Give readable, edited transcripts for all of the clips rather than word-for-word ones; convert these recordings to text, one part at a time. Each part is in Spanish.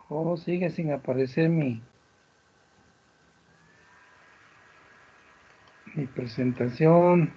Oh, sigue sin aparecer mi presentación.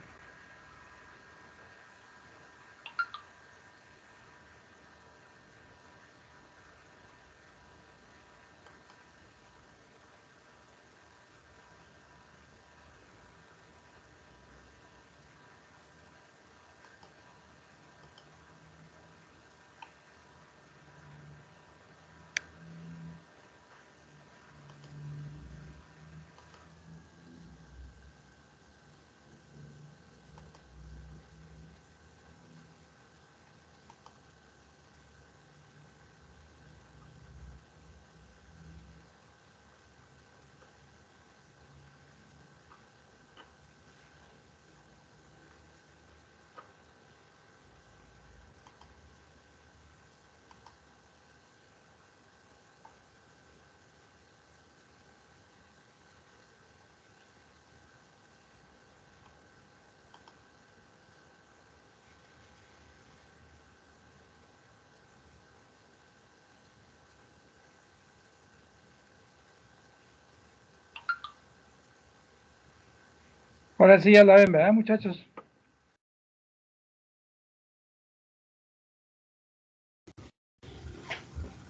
Ahora sí ya la ven, ¿verdad, muchachos?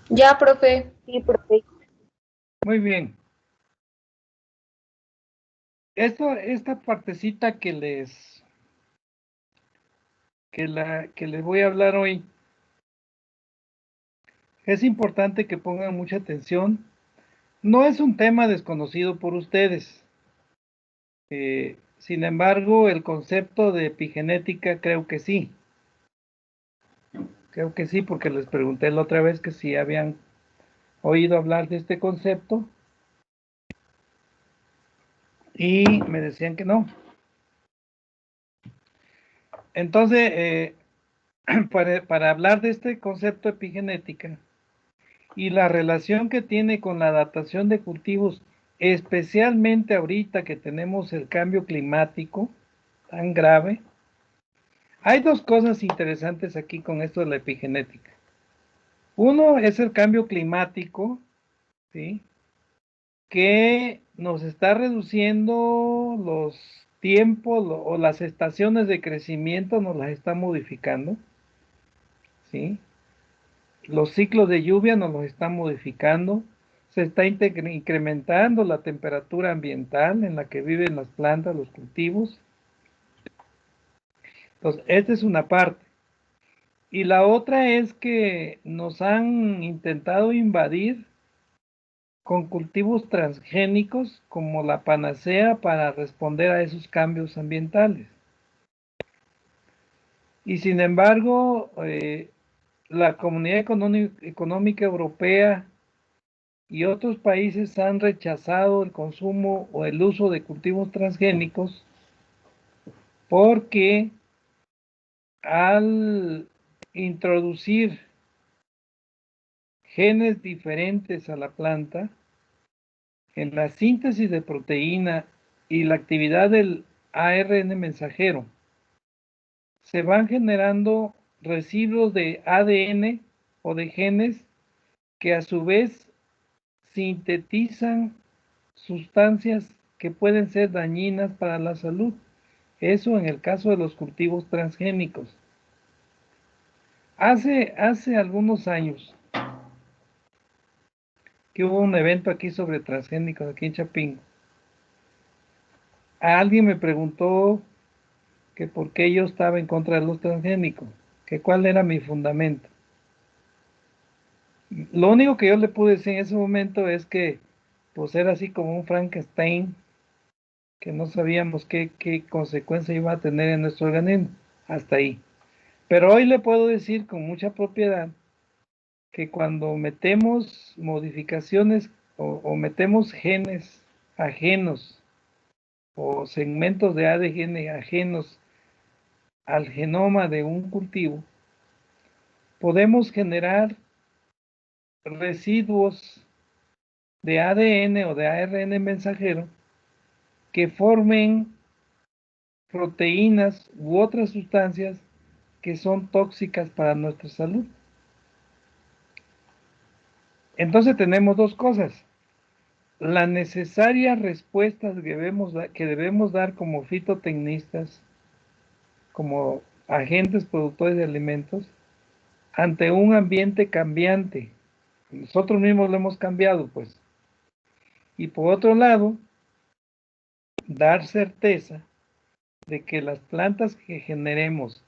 Ya, profe. Sí, profe. Muy bien. Esta partecita que les voy a hablar hoy, es importante que pongan mucha atención. No es un tema desconocido por ustedes. Sin embargo, el concepto de epigenética creo que sí. Creo que sí, porque les pregunté la otra vez que si habían oído hablar de este concepto y me decían que no. Entonces, para hablar de este concepto de epigenética y la relación que tiene con la adaptación de cultivos, especialmente ahorita que tenemos el cambio climático tan grave, hay dos cosas interesantes aquí con esto de la epigenética. Uno es el cambio climático, ¿sí?, que nos está reduciendo los tiempos o las estaciones de crecimiento, nos las está modificando, ¿sí? Los ciclos de lluvia nos los están modificando, se está incrementando la temperatura ambiental en la que viven las plantas, los cultivos. Entonces, esta es una parte. Y la otra es que nos han intentado invadir con cultivos transgénicos como la panacea para responder a esos cambios ambientales. Y sin embargo, la Comunidad Económica Europea y otros países han rechazado el consumo o el uso de cultivos transgénicos porque al introducir genes diferentes a la planta, en la síntesis de proteína y la actividad del ARN mensajero, se van generando residuos de ADN o de genes que a su vez sintetizan sustancias que pueden ser dañinas para la salud. Eso en el caso de los cultivos transgénicos. Hace algunos años que hubo un evento aquí sobre transgénicos aquí en Chapingo. Alguien me preguntó que por qué yo estaba en contra de los transgénicos, que cuál era mi fundamento. Lo único que yo le pude decir en ese momento es que pues era así como un Frankenstein, que no sabíamos qué consecuencia iba a tener en nuestro organismo, hasta ahí. Pero hoy le puedo decir con mucha propiedad que cuando metemos modificaciones o metemos genes ajenos o segmentos de ADN ajenos al genoma de un cultivo, podemos generar residuos de ADN o de ARN mensajero que formen proteínas u otras sustancias que son tóxicas para nuestra salud. Entonces tenemos dos cosas. La necesaria respuesta que debemos dar como fitotecnistas, como agentes productores de alimentos, ante un ambiente cambiante. Nosotros mismos lo hemos cambiado, pues. Y por otro lado, dar certeza de que las plantas que generemos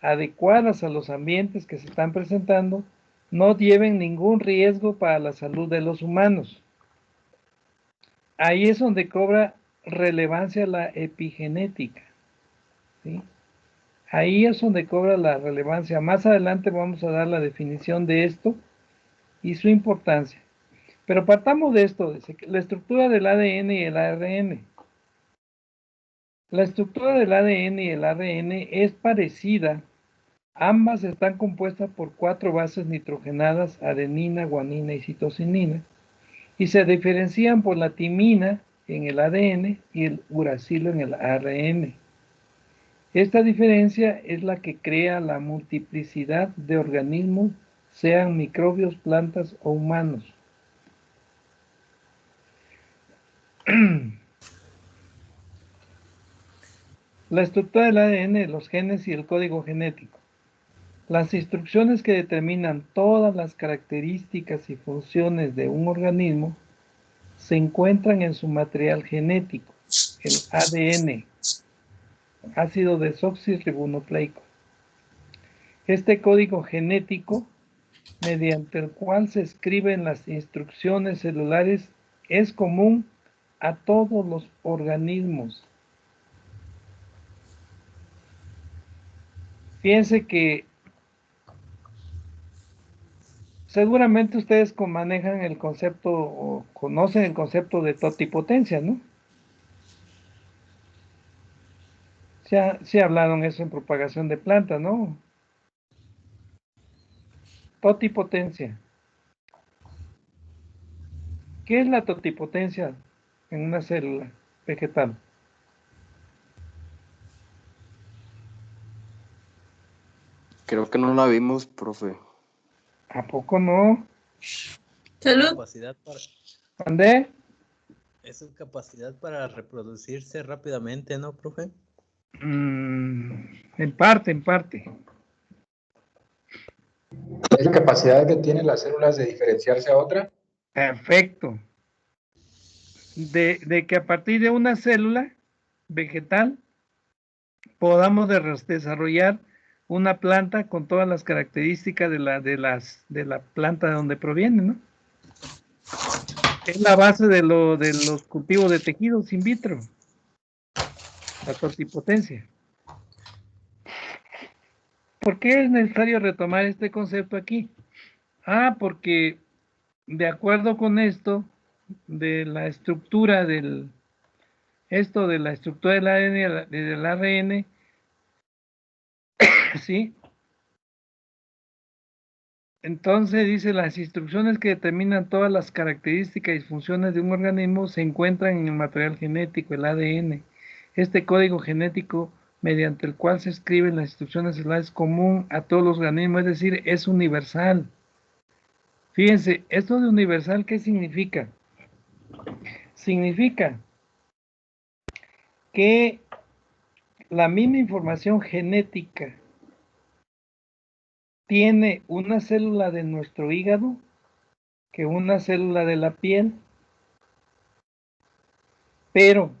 adecuadas a los ambientes que se están presentando no lleven ningún riesgo para la salud de los humanos. Ahí es donde cobra relevancia la epigenética, ¿sí? Ahí es donde cobra la relevancia. Más adelante vamos a dar la definición de esto y su importancia. Pero partamos de esto, la estructura del ADN y el ARN. La estructura del ADN y el ARN es parecida. Ambas están compuestas por 4 bases nitrogenadas, adenina, guanina y citocinina, y se diferencian por la timina en el ADN y el uracilo en el ARN. Esta diferencia es la que crea la multiplicidad de organismos, sean microbios, plantas o humanos. La estructura del ADN, los genes y el código genético. Las instrucciones que determinan todas las características y funciones de un organismo se encuentran en su material genético, el ADN, ácido desoxirribonucleico. Este código genético, mediante el cual se escriben las instrucciones celulares, es común a todos los organismos. Fíjense que seguramente ustedes manejan el concepto o conocen el concepto de totipotencia, ¿no? Sí hablaron eso en propagación de plantas, ¿no? Totipotencia. ¿Qué es la totipotencia en una célula vegetal? Creo que no la vimos, profe. ¿A poco no? Salud. Capacidad para, ¿Dónde? es su capacidad para reproducirse rápidamente, ¿no, profe? En parte, en parte. Es la capacidad que tienen las células de diferenciarse a otra. Perfecto. De que a partir de una célula vegetal podamos desarrollar una planta con todas las características de la planta de donde proviene, ¿no? Es la base de los cultivos de tejidos in vitro, la totipotencia. ¿Por qué es necesario retomar este concepto aquí? Porque de acuerdo con esto, de la estructura del ADN y del ARN, ¿sí? Entonces dice, las instrucciones que determinan todas las características y funciones de un organismo se encuentran en el material genético, el ADN. Este código genético, mediante el cual se escriben las instrucciones celulares, es común a todos los organismos, es decir, es universal. Fíjense, esto de universal, ¿qué significa? Significa que la misma información genética tiene una célula de nuestro hígado que una célula de la piel, pero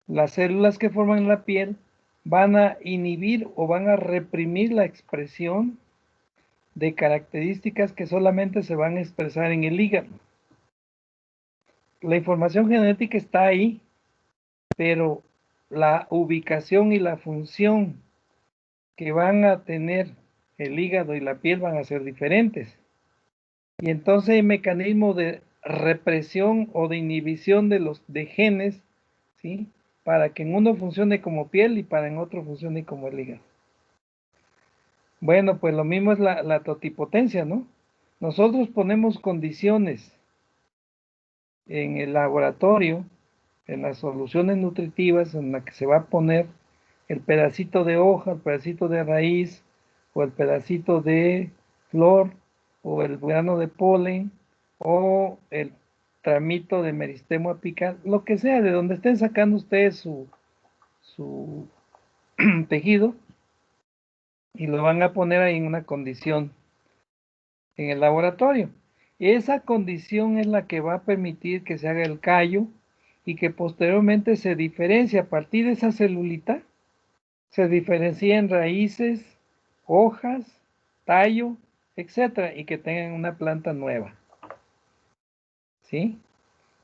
las células que forman la piel van a inhibir o van a reprimir la expresión de características que solamente se van a expresar en el hígado. La información genética está ahí, pero la ubicación y la función que van a tener el hígado y la piel van a ser diferentes. Y entonces hay mecanismos de represión o de inhibición de genes, ¿sí? Para que en uno funcione como piel y para en otro funcione como el hígado. Bueno, pues lo mismo es la totipotencia, ¿no? Nosotros ponemos condiciones en el laboratorio, en las soluciones nutritivas, en la que se va a poner el pedacito de hoja, el pedacito de raíz, o el pedacito de flor, o el grano de polen, o el tramito de meristemo apical, lo que sea, de donde estén sacando ustedes su tejido, y lo van a poner ahí en una condición en el laboratorio. Esa condición es la que va a permitir que se haga el callo y que posteriormente se diferencie a partir de esa celulita, se diferencien raíces, hojas, tallo, etcétera, y que tengan una planta nueva. ¿Sí?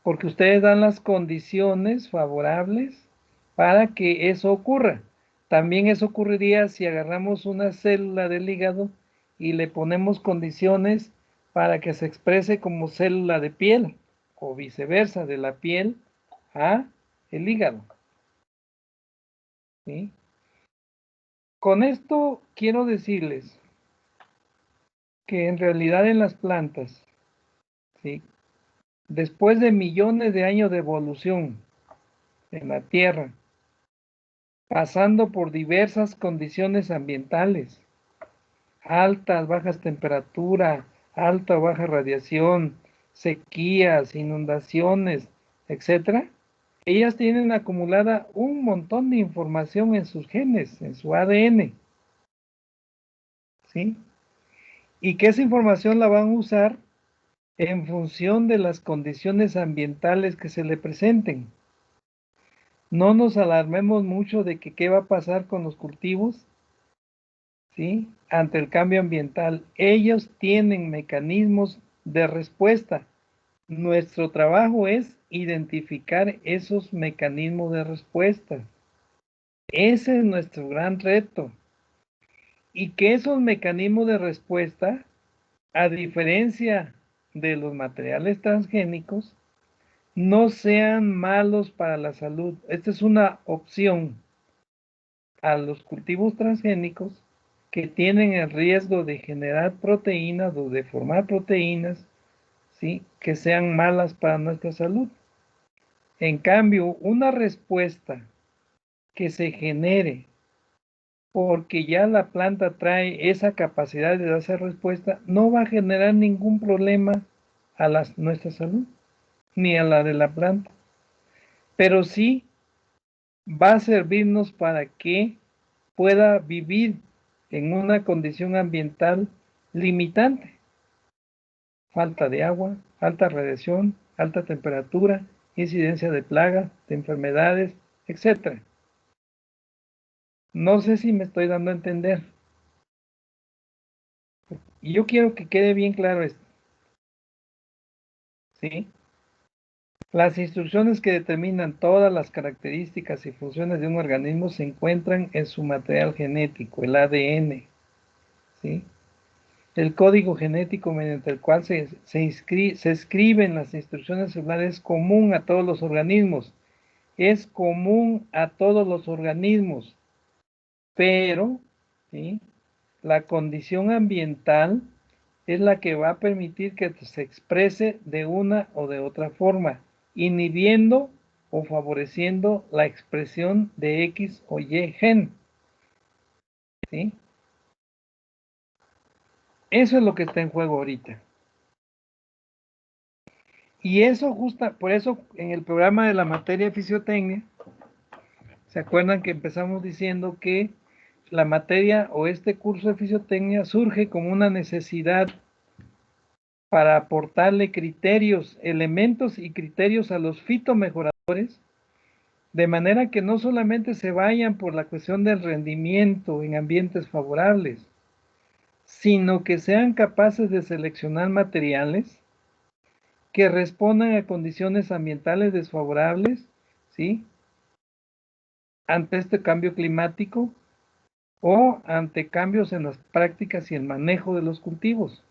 Porque ustedes dan las condiciones favorables para que eso ocurra. También eso ocurriría si agarramos una célula del hígado y le ponemos condiciones para que se exprese como célula de piel, o viceversa, de la piel a el hígado. ¿Sí? Con esto quiero decirles que en realidad en las plantas, ¿sí?, después de millones de años de evolución en la Tierra, pasando por diversas condiciones ambientales, altas, bajas temperaturas, alta o baja radiación, sequías, inundaciones, etcétera, ellas tienen acumulada un montón de información en sus genes, en su ADN, ¿sí? Y que esa información la van a usar en función de las condiciones ambientales que se le presenten. No nos alarmemos mucho de que qué va a pasar con los cultivos, ¿sí?, ante el cambio ambiental. Ellos tienen mecanismos de respuesta. Nuestro trabajo es identificar esos mecanismos de respuesta. Ese es nuestro gran reto. Y que esos mecanismos de respuesta, a diferencia de los materiales transgénicos, no sean malos para la salud. Esta es una opción a los cultivos transgénicos que tienen el riesgo de generar proteínas o de formar proteínas, ¿sí?, que sean malas para nuestra salud. En cambio, una respuesta que se genere porque ya la planta trae esa capacidad de hacer respuesta, no va a generar ningún problema a nuestra salud, ni a la de la planta. Pero sí va a servirnos para que pueda vivir en una condición ambiental limitante. Falta de agua, alta radiación, alta temperatura, incidencia de plagas, de enfermedades, etc. No sé si me estoy dando a entender. Y yo quiero que quede bien claro esto. ¿Sí? Las instrucciones que determinan todas las características y funciones de un organismo se encuentran en su material genético, el ADN. ¿Sí? El código genético mediante el cual se escriben las instrucciones celulares es común a todos los organismos. Es común a todos los organismos. Pero, ¿sí?, la condición ambiental es la que va a permitir que se exprese de una o de otra forma, inhibiendo o favoreciendo la expresión de X o Y gen. ¿Sí? Eso es lo que está en juego ahorita. Y eso por eso en el programa de la materia de fisiotecnia, ¿se acuerdan que empezamos diciendo que la materia o este curso de fisiotecnia surge como una necesidad para aportarle criterios, elementos y criterios a los fitomejoradores, de manera que no solamente se vayan por la cuestión del rendimiento en ambientes favorables, sino que sean capaces de seleccionar materiales que respondan a condiciones ambientales desfavorables, ¿sí?, ante este cambio climático o ante cambios en las prácticas y el manejo de los cultivos.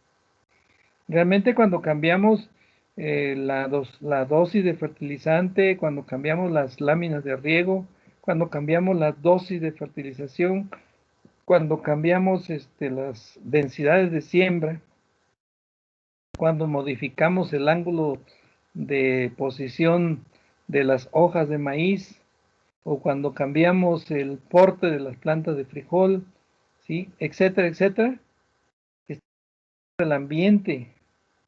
Realmente cuando cambiamos la dosis de fertilizante, cuando cambiamos las láminas de riego, cuando cambiamos la dosis de fertilización, cuando cambiamos las densidades de siembra, cuando modificamos el ángulo de posición de las hojas de maíz, o cuando cambiamos el porte de las plantas de frijol, ¿sí?, etcétera, etcétera, el ambiente,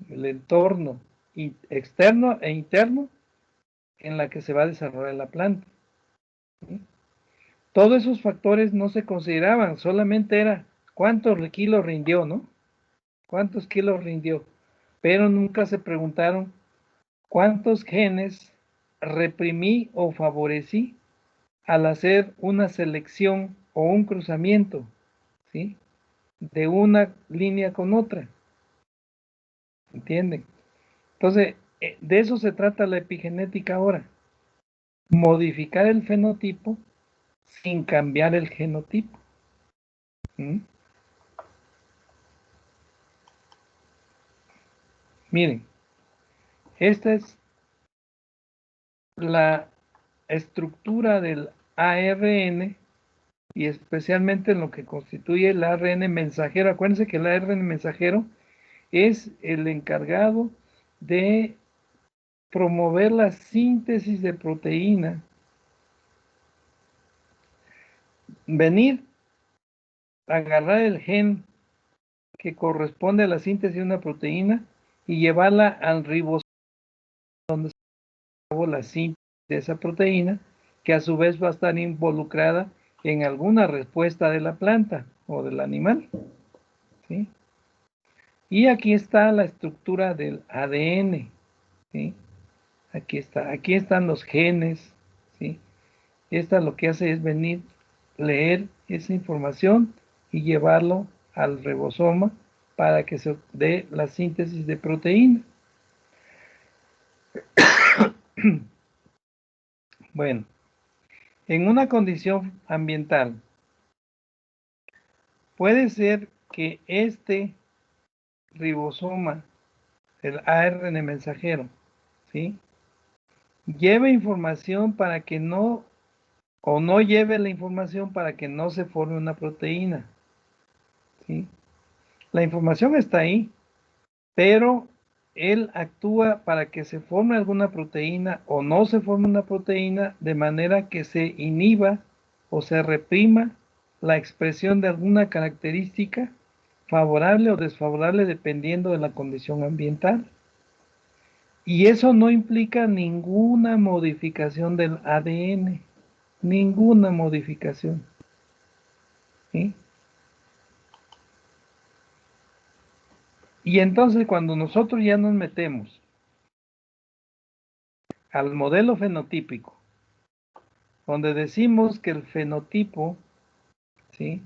el entorno externo e interno en la que se va a desarrollar la planta. ¿Sí? Todos esos factores no se consideraban, solamente era cuántos kilos rindió, ¿no? ¿Cuántos kilos rindió? Pero nunca se preguntaron cuántos genes reprimí o favorecí al hacer una selección o un cruzamiento, ¿sí? De una línea con otra. ¿Entienden? Entonces, de eso se trata la epigenética ahora. Modificar el fenotipo sin cambiar el genotipo. ¿Mm? Miren, esta es la estructura del ARN y especialmente en lo que constituye el ARN mensajero. Acuérdense que el ARN mensajero es el encargado de promover la síntesis de proteína. Venir a agarrar el gen que corresponde a la síntesis de una proteína y llevarla al ribosoma donde se acabó la síntesis de esa proteína, que a su vez va a estar involucrada en alguna respuesta de la planta o del animal. ¿Sí? Y aquí está la estructura del ADN. ¿Sí? Aquí está, aquí están los genes. ¿Sí? Esta lo que hace es venir, leer esa información y llevarlo al ribosoma para que se dé la síntesis de proteína. Bueno, en una condición ambiental, puede ser que este ribosoma, el ARN mensajero, ¿sí? Lleve información para que no, o no lleve la información para que no se forme una proteína, ¿sí? La información está ahí, pero él actúa para que se forme alguna proteína o no se forme una proteína de manera que se inhiba o se reprima la expresión de alguna característica favorable o desfavorable dependiendo de la condición ambiental. Y eso no implica ninguna modificación del ADN, ninguna modificación. ¿Sí? Y entonces cuando nosotros ya nos metemos al modelo fenotípico, donde decimos que el fenotipo, ¿sí?,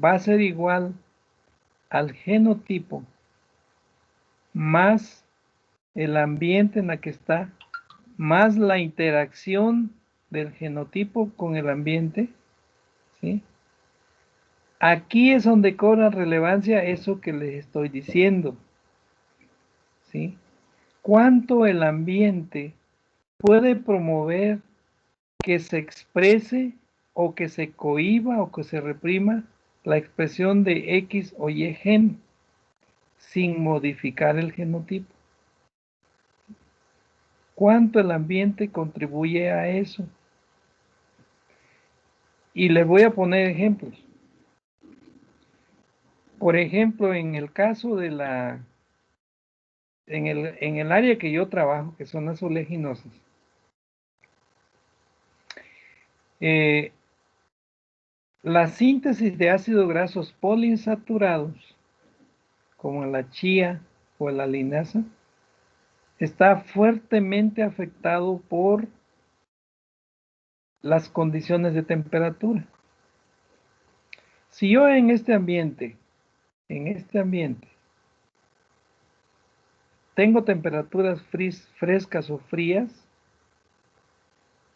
va a ser igual al genotipo más el ambiente en la que está, más la interacción del genotipo con el ambiente, ¿sí? Aquí es donde cobra relevancia eso que les estoy diciendo, ¿sí? Cuánto el ambiente puede promover que se exprese o que se cohíba o que se reprima la expresión de X o Y gen sin modificar el genotipo. ¿Cuánto el ambiente contribuye a eso? Y les voy a poner ejemplos. Por ejemplo, en el caso de en el área que yo trabajo, que son las oleaginosas, la síntesis de ácidos grasos poliinsaturados, como la chía o la linaza, está fuertemente afectado por las condiciones de temperatura. Si yo en este ambiente, tengo temperaturas frescas o frías,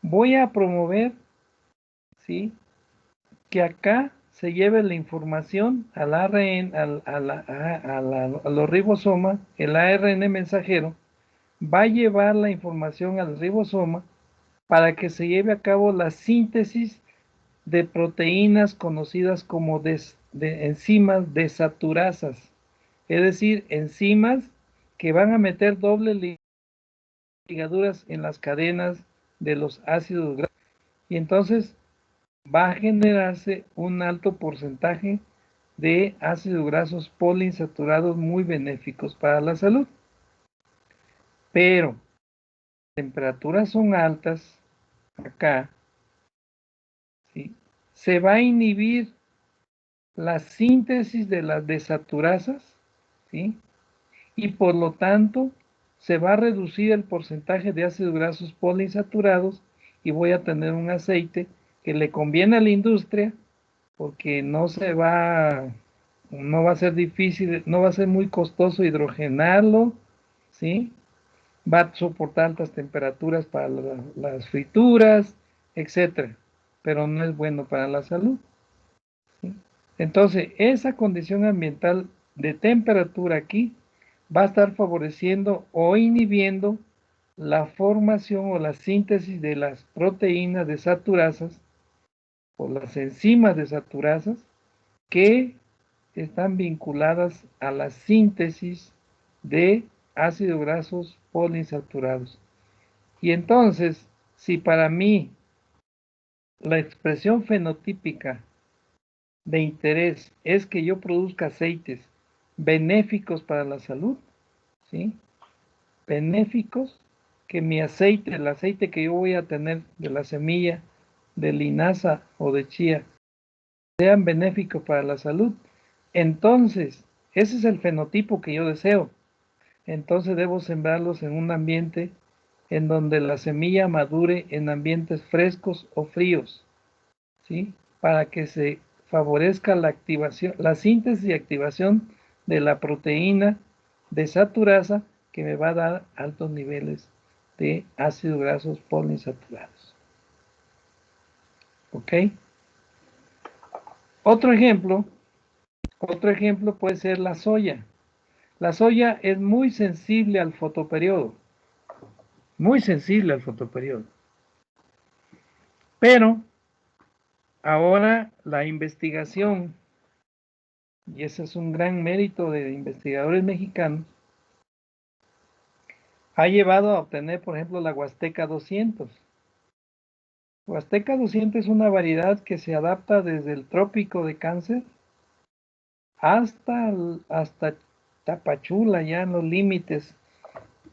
voy a promover, ¿sí?, que acá se lleve la información al ARN, a los ribosomas, el ARN mensajero va a llevar la información al ribosoma para que se lleve a cabo la síntesis de proteínas conocidas como de enzimas desaturasas, es decir, enzimas que van a meter dobles ligaduras en las cadenas de los ácidos grasos y entonces va a generarse un alto porcentaje de ácidos grasos poliinsaturados muy benéficos para la salud. Pero las temperaturas son altas acá, ¿sí? Se va a inhibir la síntesis de las desaturasas, ¿sí? Y por lo tanto se va a reducir el porcentaje de ácidos grasos poliinsaturados y voy a tener un aceite que le conviene a la industria porque no va a ser difícil, no va a ser muy costoso hidrogenarlo, ¿sí? Va a soportar altas temperaturas para las frituras, etcétera, pero no es bueno para la salud, ¿sí? Entonces, esa condición ambiental de temperatura aquí va a estar favoreciendo o inhibiendo la formación o la síntesis de las proteínas desaturasas o las enzimas desaturasas que están vinculadas a la síntesis de ácidos grasos poliinsaturados. Y entonces, si para mí la expresión fenotípica de interés es que yo produzca aceites benéficos para la salud, ¿sí? Benéficos, que mi aceite, el aceite que yo voy a tener de la semilla de linaza o de chía, sean benéficos para la salud, entonces ese es el fenotipo que yo deseo. Entonces debo sembrarlos en un ambiente en donde la semilla madure en ambientes frescos o fríos, ¿sí? Para que se favorezca la activación, la síntesis y activación de la proteína desaturasa que me va a dar altos niveles de ácidos grasos poliinsaturados. ¿Ok? Otro ejemplo puede ser la soya. La soya es muy sensible al fotoperiodo, muy sensible al fotoperiodo. Pero ahora la investigación, y ese es un gran mérito de investigadores mexicanos, ha llevado a obtener, por ejemplo, la Huasteca 200. Huasteca 200 es una variedad que se adapta desde el trópico de Cáncer hasta Tapachula, ya en los límites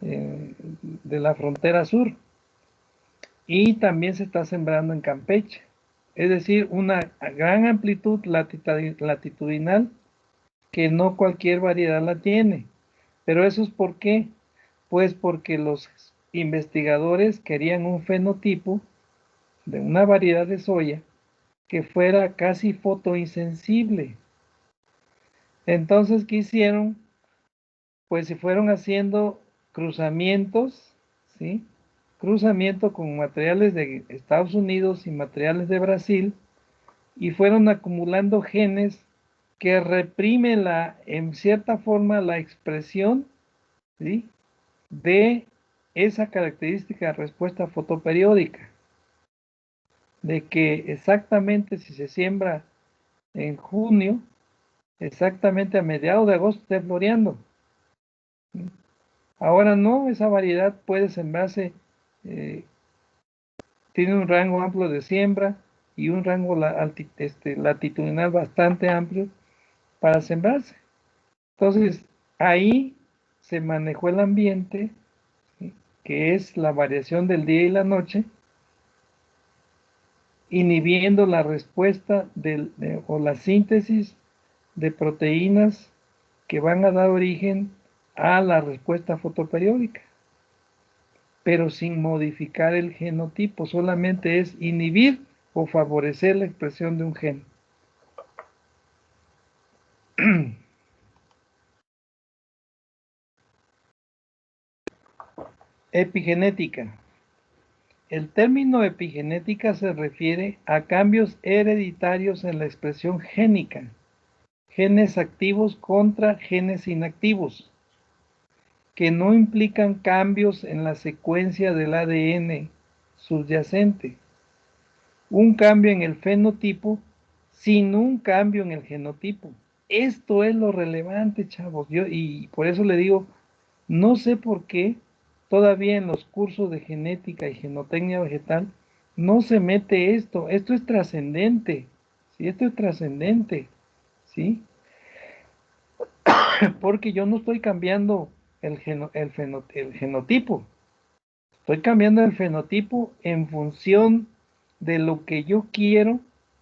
de la frontera sur. Y también se está sembrando en Campeche. Es decir, una gran amplitud latitudinal que no cualquier variedad la tiene. Pero eso es ¿por qué? Pues porque los investigadores querían un fenotipo de una variedad de soya que fuera casi fotoinsensible. Entonces, ¿qué hicieron? Pues se fueron haciendo cruzamientos, ¿sí? Cruzamiento con materiales de Estados Unidos y materiales de Brasil, y fueron acumulando genes que reprimen en cierta forma la expresión, ¿sí?, de esa característica respuesta fotoperiódica, de que exactamente si se siembra en junio, exactamente a mediados de agosto esté floreando. Ahora no, esa variedad puede sembrarse, tiene un rango amplio de siembra y un rango latitudinal bastante amplio para sembrarse. Entonces, ahí se manejó el ambiente, ¿sí?, que es la variación del día y la noche, inhibiendo la respuesta o la síntesis de proteínas que van a dar origen a la respuesta fotoperiódica, pero sin modificar el genotipo, solamente es inhibir o favorecer la expresión de un gen. Epigenética. El término epigenética se refiere a cambios hereditarios en la expresión génica, genes activos contra genes inactivos, que no implican cambios en la secuencia del ADN subyacente, un cambio en el fenotipo sin un cambio en el genotipo. Esto es lo relevante, chavos. Y por eso le digo, no sé por qué todavía en los cursos de genética y genotecnia vegetal no se mete esto. Esto es trascendente, ¿sí? Esto es trascendente, ¿sí? porque yo no estoy cambiando el genotipo, estoy cambiando el fenotipo en función de lo que yo quiero,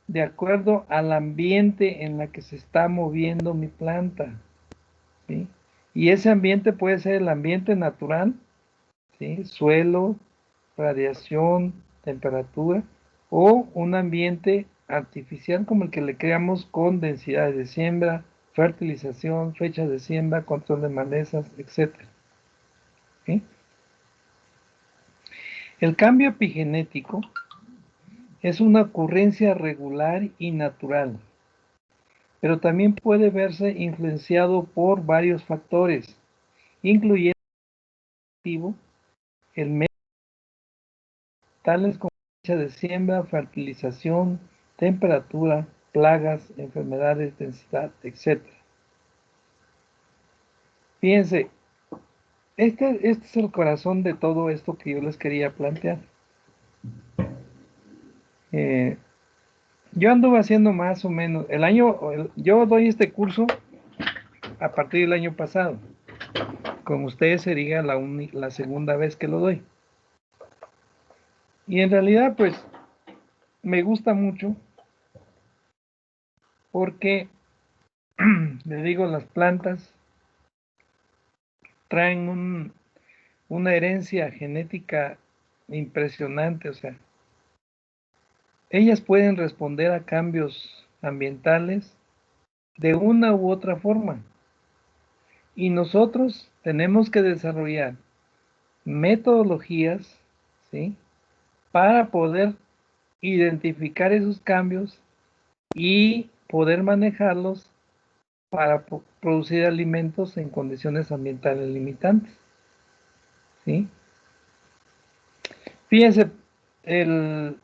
de acuerdo al ambiente en la que se está moviendo mi planta, ¿sí? Y ese ambiente puede ser el ambiente natural, ¿sí? Suelo, radiación, temperatura, o un ambiente artificial como el que le creamos con densidades de siembra, fertilización, fechas de siembra, control de malezas, etc. ¿Sí? El cambio epigenético es una ocurrencia regular y natural, pero también puede verse influenciado por varios factores, incluyendo el medio, tales como fecha de siembra, fertilización, temperatura, plagas, enfermedades, densidad, etc. Fíjense, este es el corazón de todo esto que yo les quería plantear. Yo anduve haciendo más o menos, yo doy este curso a partir del año pasado. Con ustedes sería la segunda vez que lo doy. Y en realidad, pues, me gusta mucho porque, les digo, las plantas traen una herencia genética impresionante, o sea, ellas pueden responder a cambios ambientales de una u otra forma. Y nosotros tenemos que desarrollar metodologías, ¿sí?, para poder identificar esos cambios y poder manejarlos para producir alimentos en condiciones ambientales limitantes, ¿sí? Fíjense, en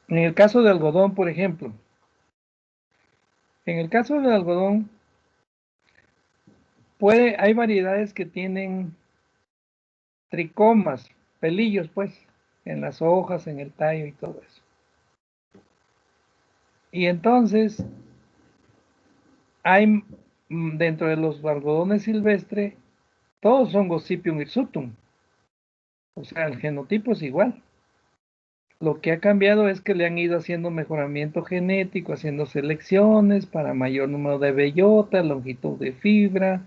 el caso de algodón, por ejemplo, en el caso del algodón, hay variedades que tienen tricomas, pelillos, pues, en las hojas, en el tallo y todo eso. Y entonces, hay dentro de los algodones silvestres, todos son Gossypium hirsutum. O sea, el genotipo es igual. Lo que ha cambiado es que le han ido haciendo mejoramiento genético, haciendo selecciones para mayor número de bellota, longitud de fibra,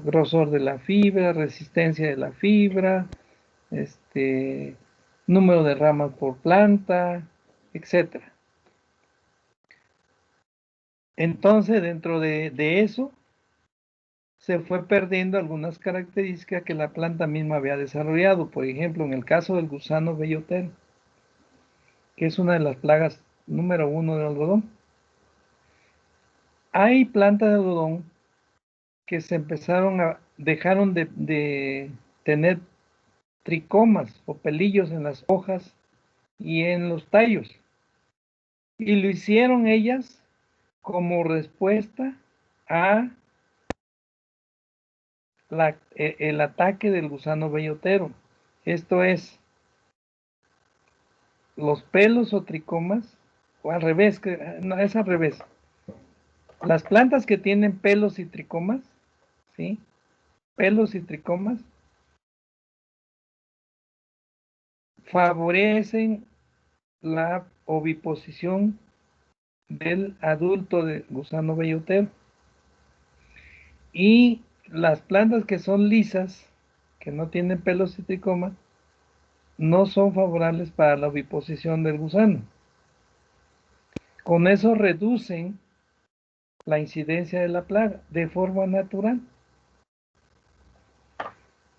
grosor de la fibra, resistencia de la fibra, número de ramas por planta, etc. Entonces, dentro de eso, se fue perdiendo algunas características que la planta misma había desarrollado. Por ejemplo, en el caso del gusano bellotero, que es una de las plagas número 1 del algodón. Hay plantas de algodón que dejaron de tener tricomas o pelillos en las hojas y en los tallos. Y lo hicieron ellas como respuesta a el ataque del gusano bellotero. Esto es, los pelos o tricomas, o al revés, no, es al revés. Las plantas que tienen pelos y tricomas, ¿sí? Pelos y tricomas, favorecen la oviposición del adulto de gusano bellotero. Y las plantas que son lisas, que no tienen pelos y tricomas, no son favorables para la oviposición del gusano. Con eso reducen la incidencia de la plaga de forma natural.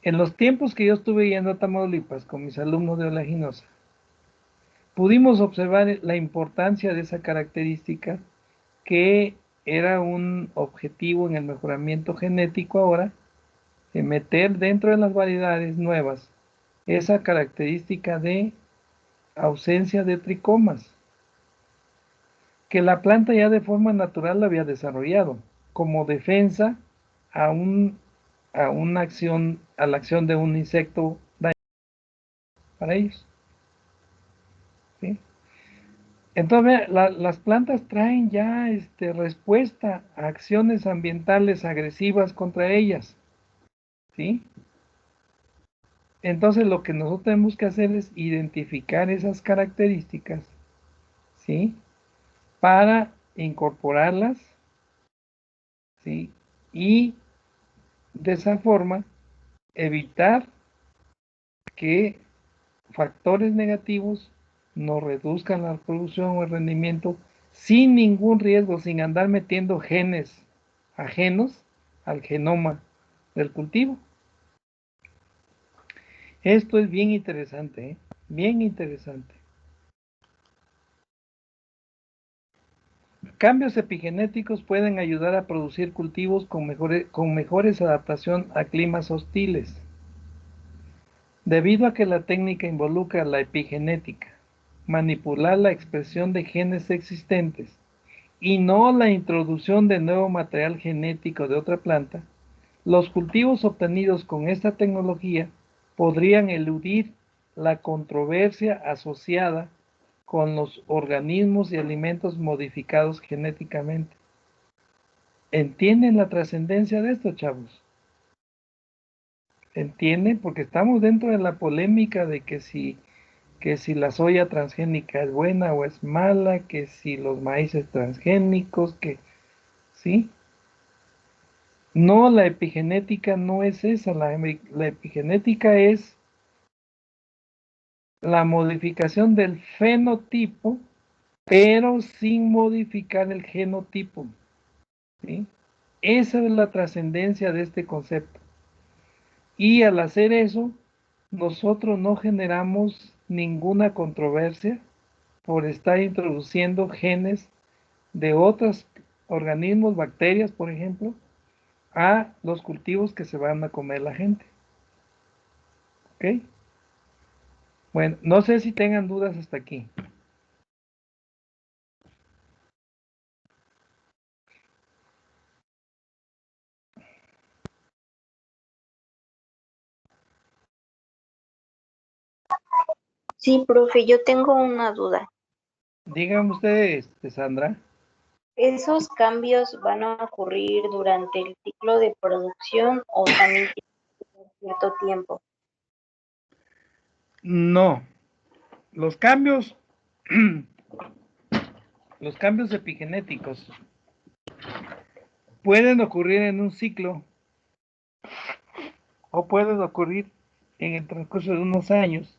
En los tiempos que yo estuve yendo a Tamaulipas con mis alumnos de oleaginosa, pudimos observar la importancia de esa característica, que era un objetivo en el mejoramiento genético ahora, de meter dentro de las variedades nuevas esa característica de ausencia de tricomas, que la planta ya de forma natural la había desarrollado como defensa a la acción de un insecto dañino para ellos, ¿sí? Entonces, las plantas traen ya respuesta a acciones ambientales agresivas contra ellas, ¿sí? Entonces, lo que nosotros tenemos que hacer es identificar esas características, ¿sí? Para incorporarlas, ¿sí? Y de esa forma evitar que factores negativos nos reduzcan la producción o el rendimiento sin ningún riesgo, sin andar metiendo genes ajenos al genoma del cultivo. Esto es bien interesante, ¿eh? Bien interesante. Cambios epigenéticos pueden ayudar a producir cultivos con mejores adaptación a climas hostiles. Debido a que la técnica involucra la epigenética, manipular la expresión de genes existentes, y no la introducción de nuevo material genético de otra planta, los cultivos obtenidos con esta tecnología podrían eludir la controversia asociada con los organismos y alimentos modificados genéticamente. ¿Entienden la trascendencia de esto, chavos? ¿Entienden? Porque estamos dentro de la polémica de que si la soya transgénica es buena o es mala, que si los maíces transgénicos, que sí. No, la epigenética no es esa, la epigenética es la modificación del fenotipo, pero sin modificar el genotipo, ¿sí? Esa es la trascendencia de este concepto. Y al hacer eso, nosotros no generamos ninguna controversia por estar introduciendo genes de otros organismos, bacterias, por ejemplo, a los cultivos que se van a comer la gente. ¿Ok? Bueno, no sé si tengan dudas hasta aquí. Sí, profe, yo tengo una duda. Digan ustedes, Sandra. ¿Esos cambios van a ocurrir durante el ciclo de producción o también tiene cierto tiempo? No, los cambios, los cambios epigenéticos pueden ocurrir en un ciclo o pueden ocurrir en el transcurso de unos años,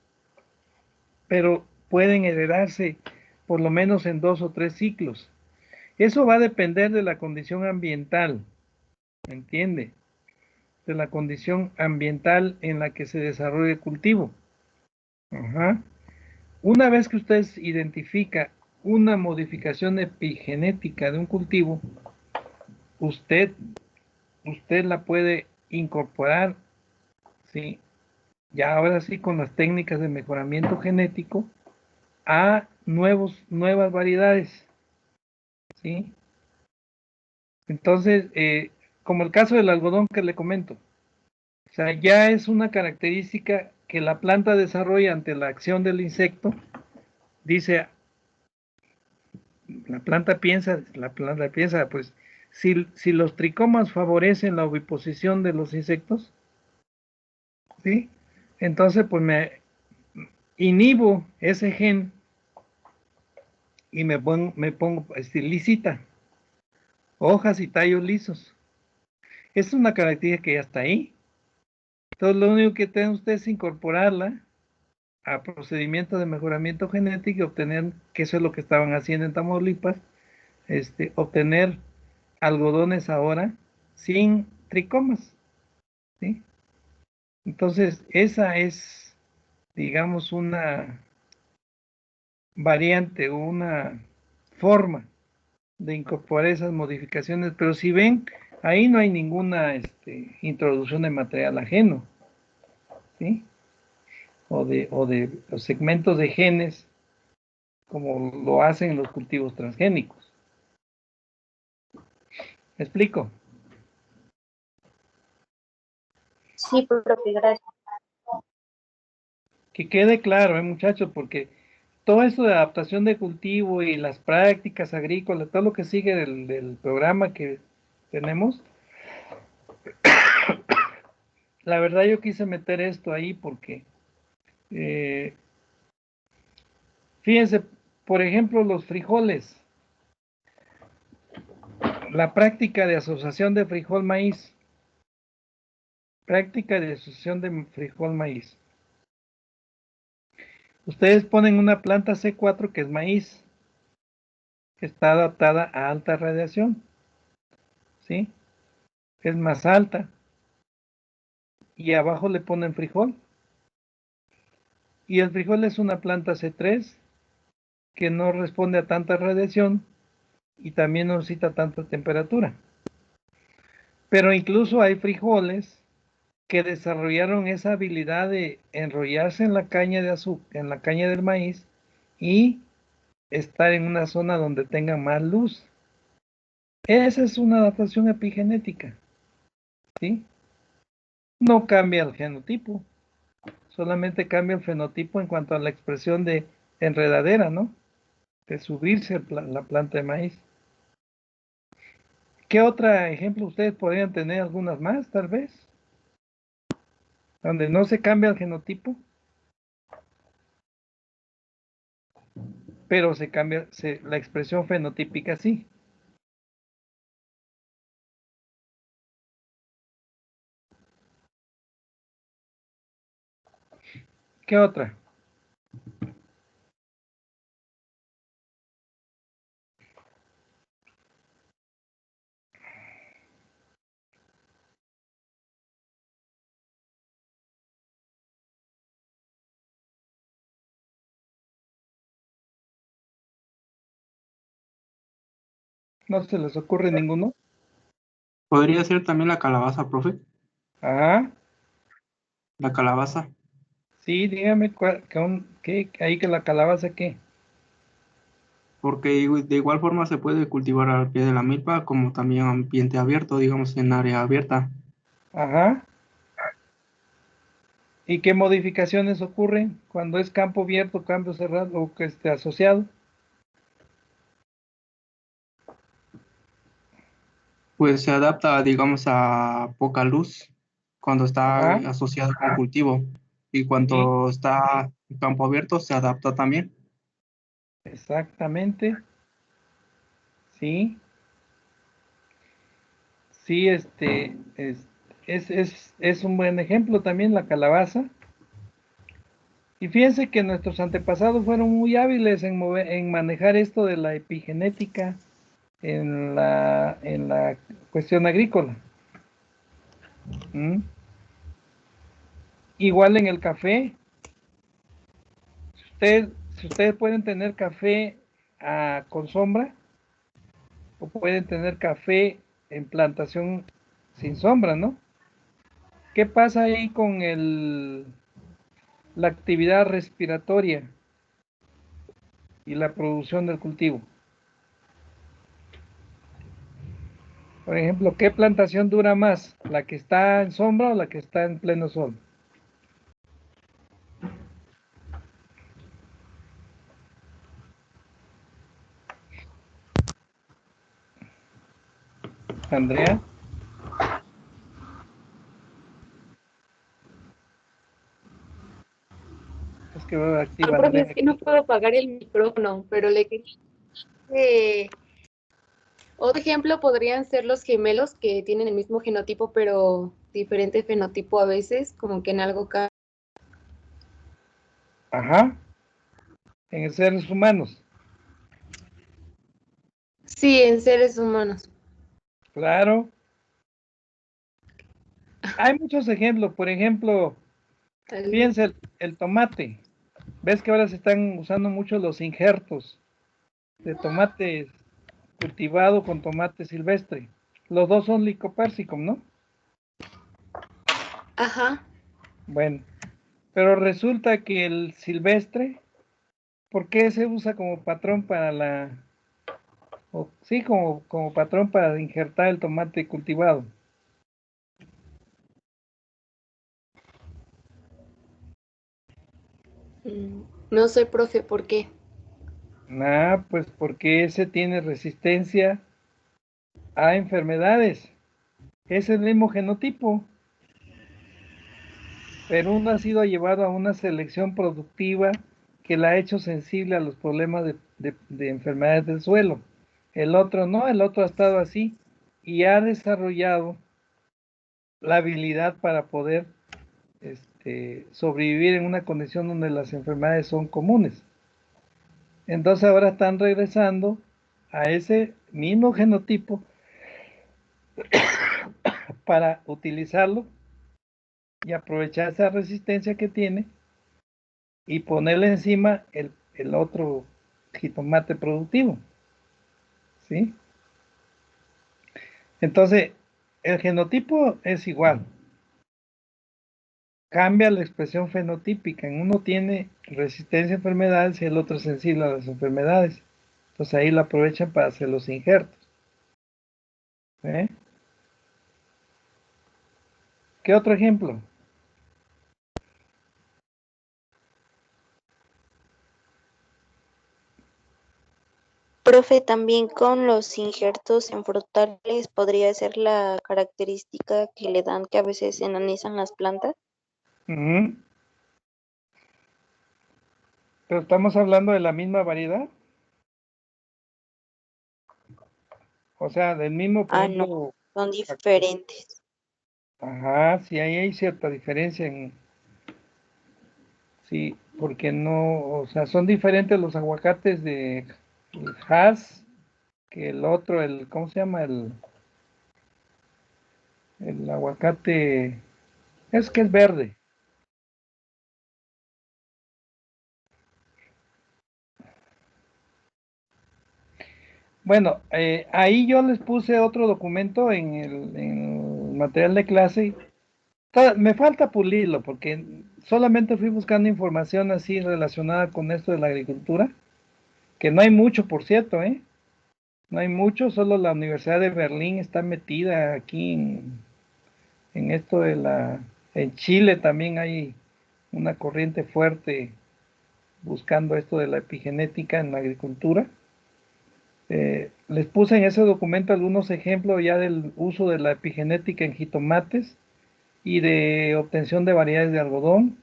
pero pueden heredarse por lo menos en 2 o 3 ciclos. Eso va a depender de la condición ambiental, ¿me entiende? De la condición ambiental en la que se desarrolla el cultivo. Ajá. Una vez que usted identifica una modificación epigenética de un cultivo, usted, usted la puede incorporar, ¿sí? Ya ahora sí con las técnicas de mejoramiento genético a nuevas variedades, ¿sí? Entonces, como el caso del algodón que le comento, o sea, ya es una característica que la planta desarrolla ante la acción del insecto. Dice, la planta piensa, pues, si los tricomas favorecen la oviposición de los insectos, ¿sí? Entonces, pues me inhibo ese gen y me pongo lisita, hojas y tallos lisos. Es una característica que ya está ahí. Entonces, lo único que tienen ustedes es incorporarla a procedimientos de mejoramiento genético y obtener, que eso es lo que estaban haciendo en Tamaulipas, obtener algodones ahora sin tricomas, ¿sí? Entonces, esa es, digamos, una variante, una forma de incorporar esas modificaciones, pero si ven, ahí no hay ninguna introducción de material ajeno, ¿sí? O de los segmentos de genes, como lo hacen los cultivos transgénicos. ¿Me explico? Sí, profe, gracias. Que quede claro, muchachos, porque todo eso de adaptación de cultivo y las prácticas agrícolas, todo lo que sigue del programa que tenemos, la verdad yo quise meter esto ahí porque, fíjense, por ejemplo, los frijoles, la práctica de asociación de frijol-maíz, práctica de asociación de frijol-maíz. Ustedes ponen una planta C4 que es maíz, que está adaptada a alta radiación, ¿sí? Es más alta. Y abajo le ponen frijol. Y el frijol es una planta C3 que no responde a tanta radiación y también no necesita tanta temperatura. Pero incluso hay frijoles que desarrollaron esa habilidad de enrollarse en la caña de azúcar, en la caña del maíz y estar en una zona donde tenga más luz. Esa es una adaptación epigenética, ¿sí? No cambia el genotipo, solamente cambia el fenotipo en cuanto a la expresión de enredadera, ¿no? De subirse la planta de maíz. ¿Qué otro ejemplo ustedes podrían tener? Algunas más, tal vez, donde no se cambia el genotipo, pero se cambia la expresión fenotípica, sí. ¿Qué otra? ¿No se les ocurre ninguno? Podría ser también la calabaza, profe. Ah, La calabaza. sí, dígame, ¿qué? Ahí que la calabaza, ¿qué? Porque de igual forma se puede cultivar al pie de la milpa como también ambiente abierto, digamos en área abierta. Ajá. ¿Y qué modificaciones ocurren cuando es campo abierto, campo cerrado o que esté asociado? Pues se adapta, digamos, a poca luz cuando está Ajá. asociado con cultivo. Y Sí, cuando está en campo abierto se adapta también. exactamente. Sí, sí, es un buen ejemplo también la calabaza. Y fíjense que nuestros antepasados fueron muy hábiles en manejar esto de la epigenética en la cuestión agrícola. ¿Mm? Igual en el café. Si ustedes pueden tener café con sombra o pueden tener café en plantación sin sombra, ¿no? ¿Qué pasa ahí con la actividad respiratoria y la producción del cultivo? Por ejemplo, ¿qué plantación dura más? ¿La que está en sombra o la que está en pleno sol? Andrea, es que veo activa Profe, Andrea es que no aquí. puedo apagar el micrófono, pero le quería... otro ejemplo podrían ser los gemelos que tienen el mismo genotipo, pero diferente fenotipo a veces, como que en algo cambia. Ajá, en seres humanos. Sí, en seres humanos. Claro. Hay muchos ejemplos. Por ejemplo, fíjense el tomate. ¿Ves que ahora se están usando mucho los injertos de tomate cultivado con tomate silvestre? Los dos son Lycoppersicum, ¿no? Ajá. Bueno, pero resulta que el silvestre, ¿por qué se usa como patrón sí, como patrón para injertar el tomate cultivado? No sé, profe, ¿por qué? Pues porque ese tiene resistencia a enfermedades. Es el mismo genotipo, pero uno ha sido llevado a una selección productiva que la ha hecho sensible a los problemas de enfermedades del suelo. El otro no, el otro ha estado así y ha desarrollado la habilidad para poder sobrevivir en una condición donde las enfermedades son comunes. Entonces ahora están regresando a ese mismo genotipo para utilizarlo y aprovechar esa resistencia que tiene y ponerle encima el otro jitomate productivo, ¿sí? Entonces, el genotipo es igual. Cambia la expresión fenotípica. En uno tiene resistencia a enfermedades y el otro es sensible a las enfermedades. Entonces ahí lo aprovechan para hacer los injertos. ¿Eh? ¿Qué otro ejemplo? Profe, también con los injertos en frutales podría ser la característica que le dan que a veces enanizan las plantas. Ujú. Pero estamos hablando de la misma variedad. O sea, del mismo, por Ah, no, ejemplo, son diferentes. ajá, sí, ahí hay cierta diferencia en, sí, porque no, o sea, son diferentes los aguacates de Hass que el otro, ¿cómo se llama? El aguacate, es que es verde. Bueno, ahí yo les puse otro documento en el material de clase. Me falta pulirlo porque solamente fui buscando información así relacionada con esto de la agricultura, que no hay mucho, por cierto, ¿eh? No hay mucho, solo la Universidad de Berlín está metida aquí en esto de En Chile también hay una corriente fuerte buscando esto de la epigenética en la agricultura. Les puse en ese documento algunos ejemplos ya del uso de la epigenética en jitomates y de obtención de variedades de algodón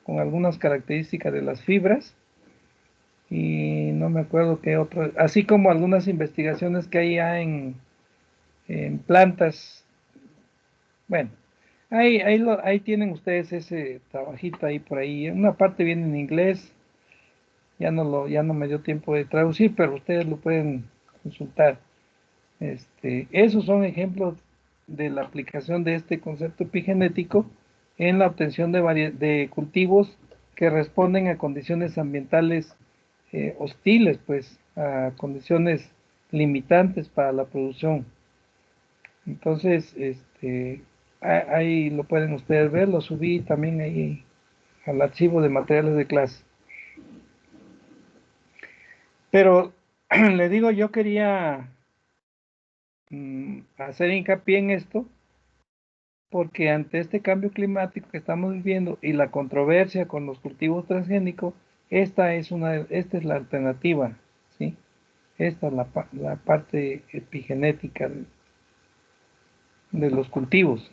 con algunas características de las fibras y no me acuerdo qué otro, así como algunas investigaciones que hay ya en plantas. Bueno, ahí tienen ustedes ese trabajito ahí por ahí. Una parte viene en inglés, ya no me dio tiempo de traducir, pero ustedes lo pueden consultar. Esos son ejemplos de la aplicación de este concepto epigenético en la obtención de cultivos que responden a condiciones ambientales hostiles, pues a condiciones limitantes para la producción. Entonces, ahí lo pueden ustedes ver, lo subí también ahí al archivo de materiales de clase. Pero le digo, yo quería hacer hincapié en esto porque ante este cambio climático que estamos viviendo y la controversia con los cultivos transgénicos, esta es la alternativa, ¿sí? Esta es la parte epigenética de los cultivos.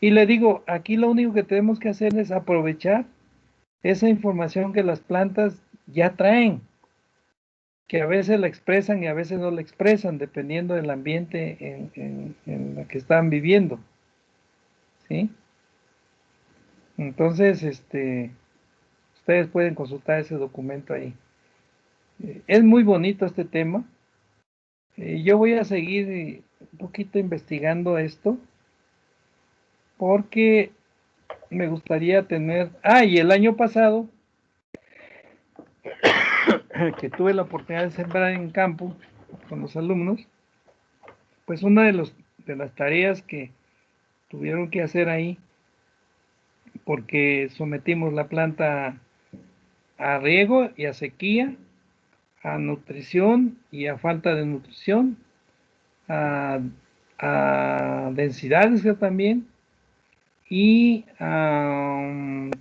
Y le digo, aquí lo único que tenemos que hacer es aprovechar esa información que las plantas ya traen, que a veces la expresan y a veces no la expresan, dependiendo del ambiente en el que están viviendo, ¿sí? Entonces, ustedes pueden consultar ese documento ahí. Es muy bonito este tema. Yo voy a seguir un poquito investigando esto porque me gustaría tener... y el año pasado, que tuve la oportunidad de sembrar en campo con los alumnos, pues una de las tareas que tuvieron que hacer ahí, porque sometimos la planta a riego y a sequía, a nutrición y a falta de nutrición, a, a densidades también, y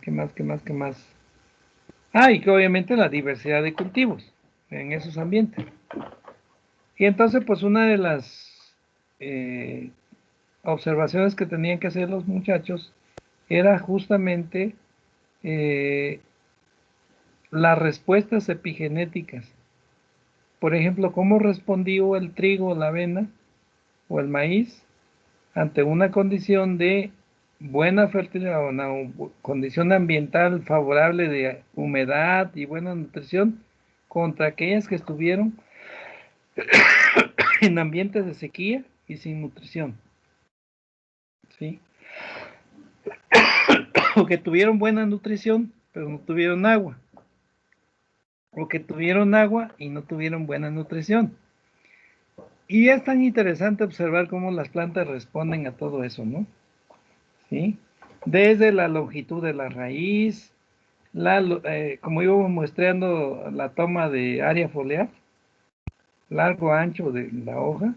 ¿qué más? Y que obviamente la diversidad de cultivos en esos ambientes. Y entonces, pues una de las observaciones que tenían que hacer los muchachos era justamente las respuestas epigenéticas. Por ejemplo, cómo respondió el trigo, la avena o el maíz ante una condición de buena fertilidad, una condición ambiental favorable de humedad y buena nutrición contra aquellas que estuvieron en ambientes de sequía y sin nutrición, ¿sí? O que tuvieron buena nutrición, pero no tuvieron agua, o que tuvieron agua y no tuvieron buena nutrición. Y es tan interesante observar cómo las plantas responden a todo eso, ¿no? ¿Sí? Desde la longitud de la raíz, como íbamos muestreando la toma de área foliar, largo, ancho de la hoja,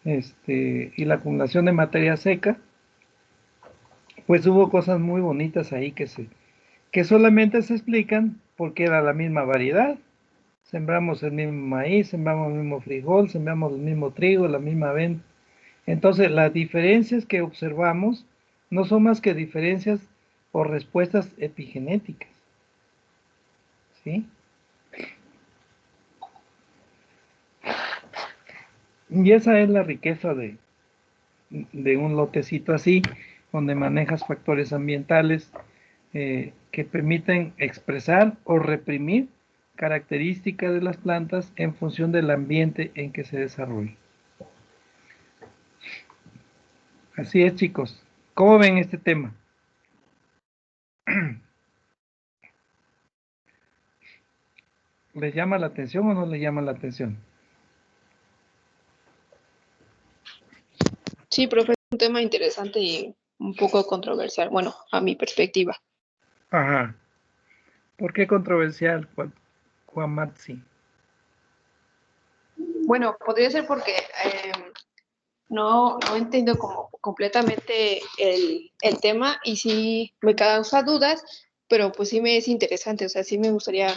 y la acumulación de materia seca, pues hubo cosas muy bonitas ahí que solamente se explican porque era la misma variedad. Sembramos el mismo maíz, sembramos el mismo frijol, sembramos el mismo trigo, la misma avena. Entonces, las diferencias que observamos no son más que diferencias o respuestas epigenéticas, ¿sí? Y esa es la riqueza de un lotecito así, donde manejas factores ambientales que permiten expresar o reprimir características de las plantas en función del ambiente en que se desarrolla. Así es, chicos. ¿Cómo ven este tema? ¿Les llama la atención o no les llama la atención? Sí, profe, es un tema interesante y un poco controversial, bueno, a mi perspectiva. Ajá. ¿Por qué controversial, Juan Matzi? Bueno, podría ser porque no entiendo como completamente el tema y sí me causa dudas, pero pues sí me es interesante, o sea, sí me gustaría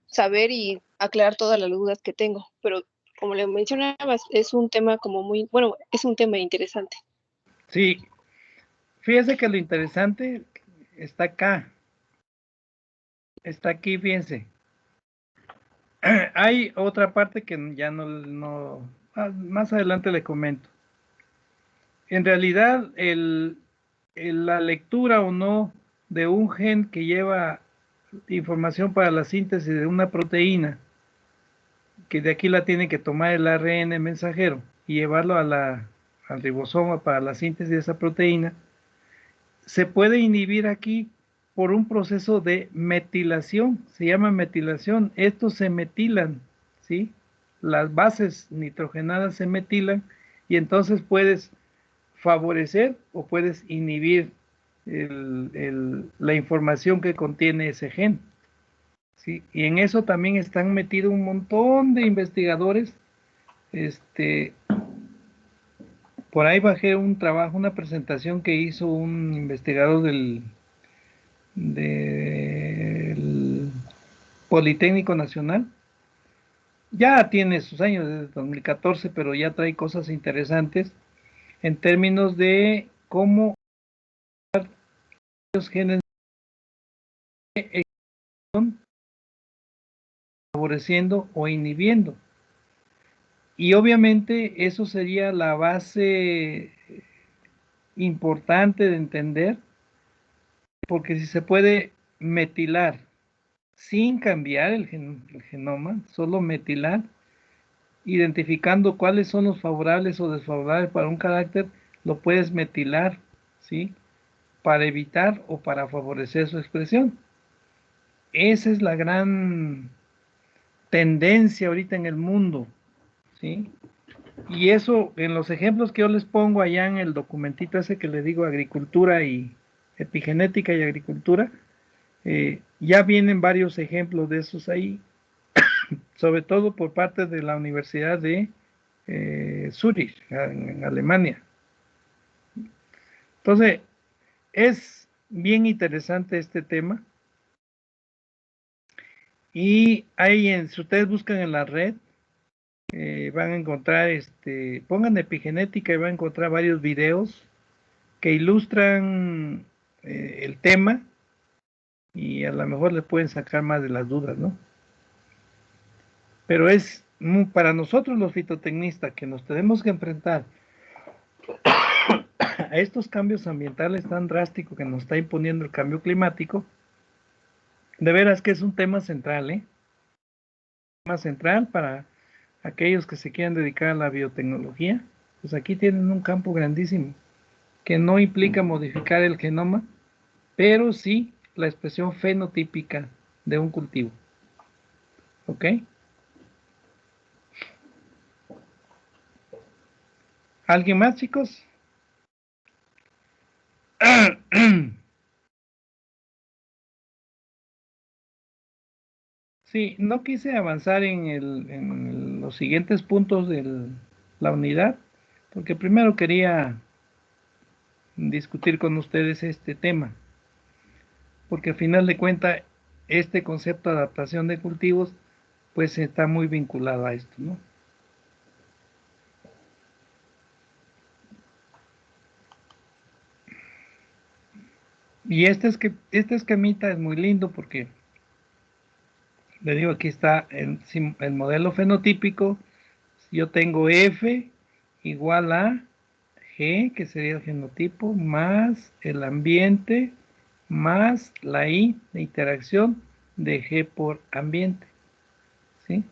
saber y aclarar todas las dudas que tengo, pero como le mencionabas, es un tema como muy, bueno, es un tema interesante. Sí, fíjese que lo interesante está acá, está aquí, fíjense. Hay otra parte que ya no más adelante le comento. En realidad, la lectura o no de un gen que lleva información para la síntesis de una proteína, que de aquí la tiene que tomar el ARN mensajero y llevarlo al ribosoma para la síntesis de esa proteína, se puede inhibir aquí por un proceso de metilación, se llama metilación. Estos se metilan, ¿sí? Las bases nitrogenadas se metilan y entonces puedes favorecer o puedes inhibir la información que contiene ese gen, ¿sí? Y en eso también están metidos un montón de investigadores. Por ahí bajé un trabajo, una presentación que hizo un investigador del Politécnico Nacional. Ya tiene sus años, desde 2014, pero ya trae cosas interesantes en términos de cómo los genes están favoreciendo o inhibiendo. Y obviamente eso sería la base importante de entender, porque si se puede metilar sin cambiar el genoma, solo metilar, identificando cuáles son los favorables o desfavorables para un carácter, lo puedes metilar, ¿sí? Para evitar o para favorecer su expresión. Esa es la gran tendencia ahorita en el mundo, ¿sí? Y eso, en los ejemplos que yo les pongo allá en el documentito ese que les digo, agricultura y epigenética y agricultura, ya vienen varios ejemplos de esos ahí, sobre todo por parte de la Universidad de Zurich, en Alemania. Entonces, es bien interesante este tema. Y ahí, si ustedes buscan en la red, van a encontrar, pongan epigenética y van a encontrar varios videos que ilustran el tema y a lo mejor les pueden sacar más de las dudas, ¿no? Pero es para nosotros los fitotecnistas que nos tenemos que enfrentar a estos cambios ambientales tan drásticos que nos está imponiendo el cambio climático, de veras que es un tema central, ¿eh? Un tema central para aquellos que se quieran dedicar a la biotecnología. Pues aquí tienen un campo grandísimo que no implica modificar el genoma, pero sí la expresión fenotípica de un cultivo. ¿Ok? ¿Alguien más, chicos? Sí, no quise avanzar en los siguientes puntos de la unidad, porque primero quería discutir con ustedes este tema, porque al final de cuentas este concepto de adaptación de cultivos pues está muy vinculado a esto, ¿no? Y este esquemita es muy lindo porque le digo, aquí está el modelo fenotípico. Yo tengo F igual a G, que sería el genotipo, más el ambiente, más la I de interacción de G por ambiente, ¿sí?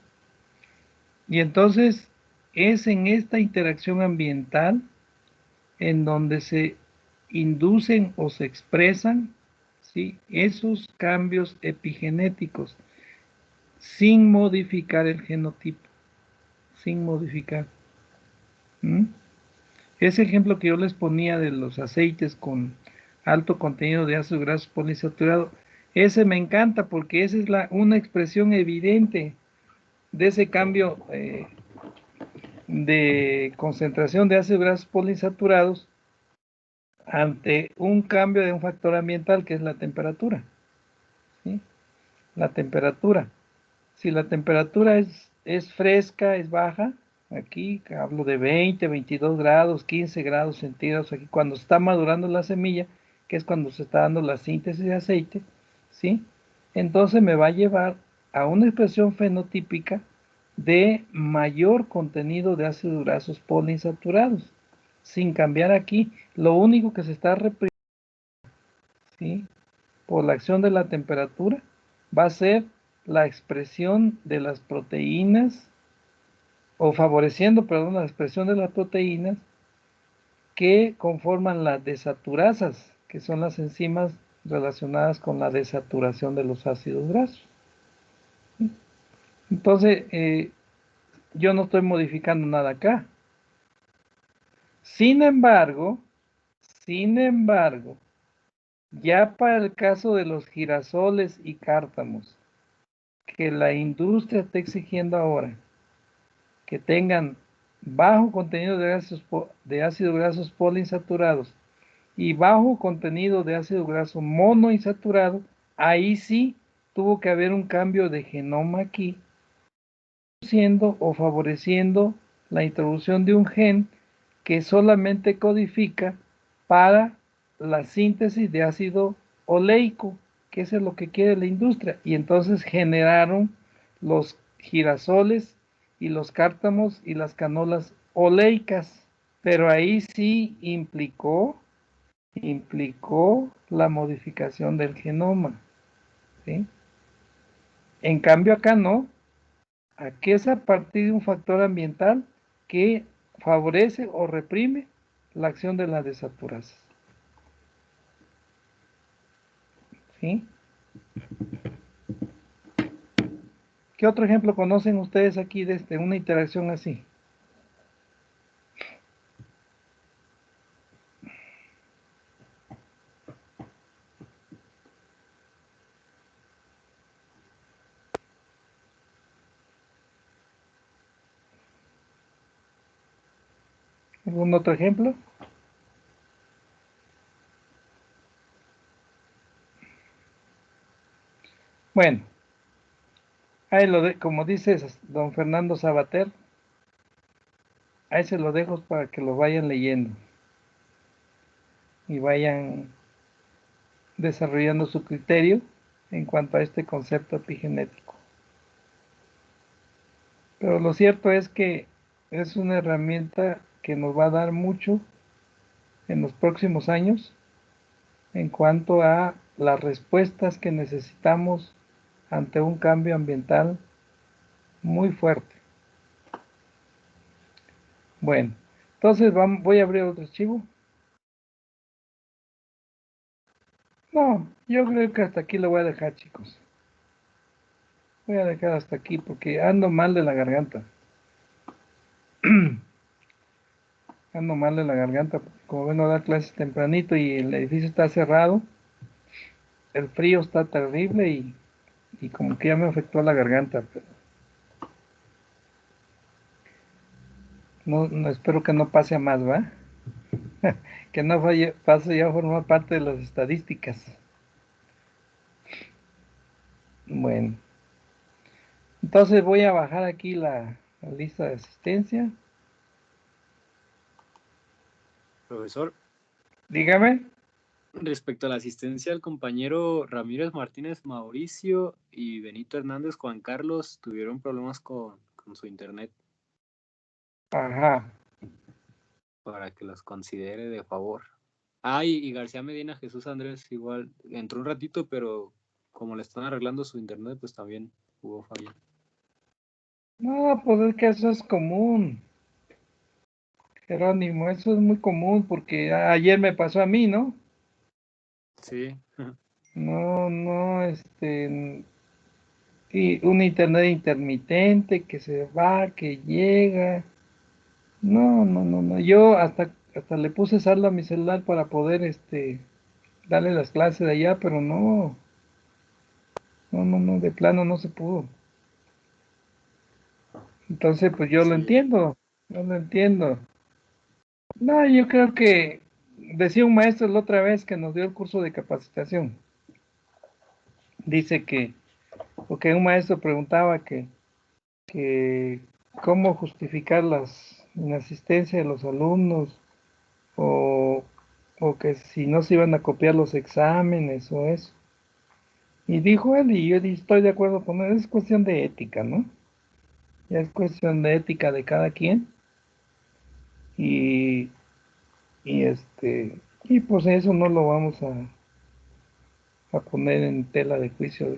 Y entonces es en esta interacción ambiental en donde se inducen o se expresan, ¿sí?, esos cambios epigenéticos sin modificar el genotipo, sin modificar. Ese ejemplo que yo les ponía de los aceites con alto contenido de ácidos grasos poliinsaturados, ese me encanta porque esa es una expresión evidente de ese cambio de concentración de ácidos grasos poliinsaturados ante un cambio de un factor ambiental que es la temperatura, ¿sí? La temperatura. Si la temperatura es fresca, es baja, aquí hablo de 20, 22 grados, 15 grados centígrados, aquí cuando está madurando la semilla, que es cuando se está dando la síntesis de aceite, ¿sí? Entonces me va a llevar a una expresión fenotípica de mayor contenido de ácidos grasos poliinsaturados, sin cambiar aquí. Lo único que se está reprimiendo, ¿sí?, por la acción de la temperatura, va a ser la expresión de las proteínas, o favoreciendo, perdón, la expresión de las proteínas que conforman las desaturasas, que son las enzimas relacionadas con la desaturación de los ácidos grasos. Entonces, yo no estoy modificando nada acá. Sin embargo, ya para el caso de los girasoles y cártamos, que la industria está exigiendo ahora que tengan bajo contenido de ácidos grasos poliinsaturados y bajo contenido de ácido graso monoinsaturado, ahí sí tuvo que haber un cambio de genoma aquí, siendo o favoreciendo la introducción de un gen que solamente codifica para la síntesis de ácido oleico, que eso es lo que quiere la industria, y entonces generaron los girasoles y los cártamos y las canolas oleicas, pero ahí sí implicó la modificación del genoma, ¿sí? En cambio acá no, aquí es a partir de un factor ambiental que favorece o reprime la acción de la desaturasa, ¿sí? ¿Qué otro ejemplo conocen ustedes aquí de una interacción así? ¿Algún otro ejemplo? Bueno, Ahí como dices, don Fernando Sabater, ahí se lo dejo para que lo vayan leyendo y vayan desarrollando su criterio en cuanto a este concepto epigenético. Pero lo cierto es que es una herramienta que nos va a dar mucho en los próximos años en cuanto a las respuestas que necesitamos ante un cambio ambiental muy fuerte. Bueno, entonces voy a abrir otro archivo. No, yo creo que hasta aquí lo voy a dejar, chicos. Voy a dejar hasta aquí porque ando mal de la garganta. Ando mal de la garganta, como vengo a dar clases tempranito y el edificio está cerrado, el frío está terrible y como que ya me afectó la garganta, pero no espero que no pase a más, ¿va? Que no pase ya a formar parte de las estadísticas. Bueno, entonces voy a bajar aquí la lista de asistencia. Profesor, Dígame. respecto a la asistencia del compañero Ramírez Martínez Mauricio y Benito Hernández Juan Carlos tuvieron problemas con su internet Ajá. para que los considere de favor. Ah, y García Medina Jesús Andrés igual entró un ratito, pero como le están arreglando su internet, pues también hubo falla. No, pues es que eso es común, Jerónimo, eso es muy común porque ayer me pasó a mí, ¿no? Sí. No, y un internet intermitente que se va, que llega. No. Yo hasta le puse saldo a mi celular para poder, darle las clases de allá, pero no, de plano no se pudo. Entonces, pues yo lo entiendo, yo lo entiendo. No, yo creo que decía un maestro la otra vez que nos dio el curso de capacitación. Dice porque un maestro preguntaba que cómo justificar las inasistencia de los alumnos o, o que si no se iban a copiar los exámenes o eso. Y dijo él, y yo estoy de acuerdo con él, es cuestión de ética, ¿no? Ya es cuestión de ética de cada quien. Y, y pues eso no lo vamos a poner en tela de juicio.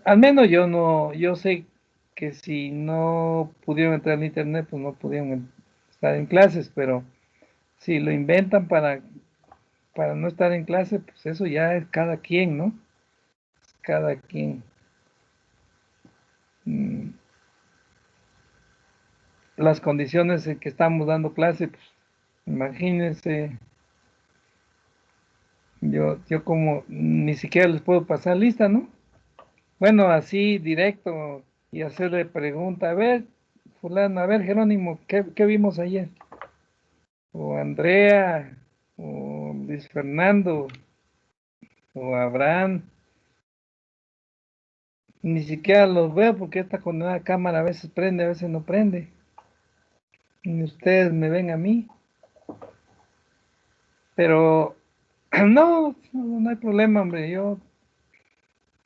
Al menos yo sé que si no pudieron entrar en internet, pues no pudieron estar en clases, pero si lo inventan para no estar en clase, pues eso ya es cada quien, ¿no? Cada quien. Las condiciones en que estamos dando clase, pues imagínense, yo como ni siquiera les puedo pasar lista, ¿no? Bueno, así directo y hacerle pregunta, a ver, fulano, a ver, Jerónimo, ¿qué vimos ayer? O Andrea, o Luis Fernando, o Abraham, ni siquiera los veo porque esta condenada cámara a veces prende, a veces no prende. Ni ustedes me ven a mí. Pero no hay problema, hombre. Yo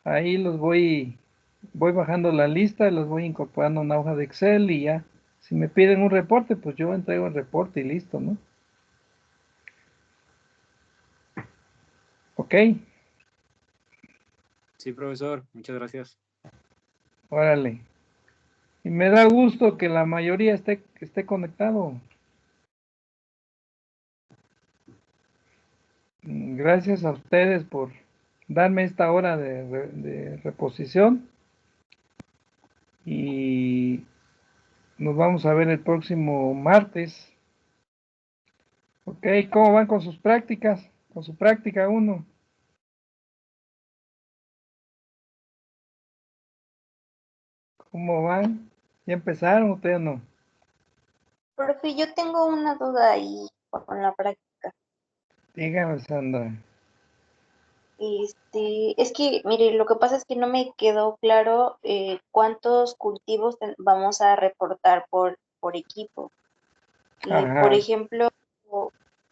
ahí voy bajando la lista, los voy incorporando a una hoja de Excel y ya. Si me piden un reporte, pues yo entrego el reporte y listo, ¿no? Ok, Sí, profesor, muchas gracias. órale. Y me da gusto que la mayoría esté conectado. Gracias a ustedes por darme esta hora de reposición. Y nos vamos a ver el próximo martes. Ok, ¿cómo van con sus prácticas? Con su práctica 1. ¿Cómo van? ¿Ya empezaron o todavía no? Profe, yo tengo una duda ahí con la práctica. Dígame, Sandra. Es que, mire, lo que pasa es que no me quedó claro cuántos cultivos vamos a reportar por equipo. Y, por Ajá, ejemplo,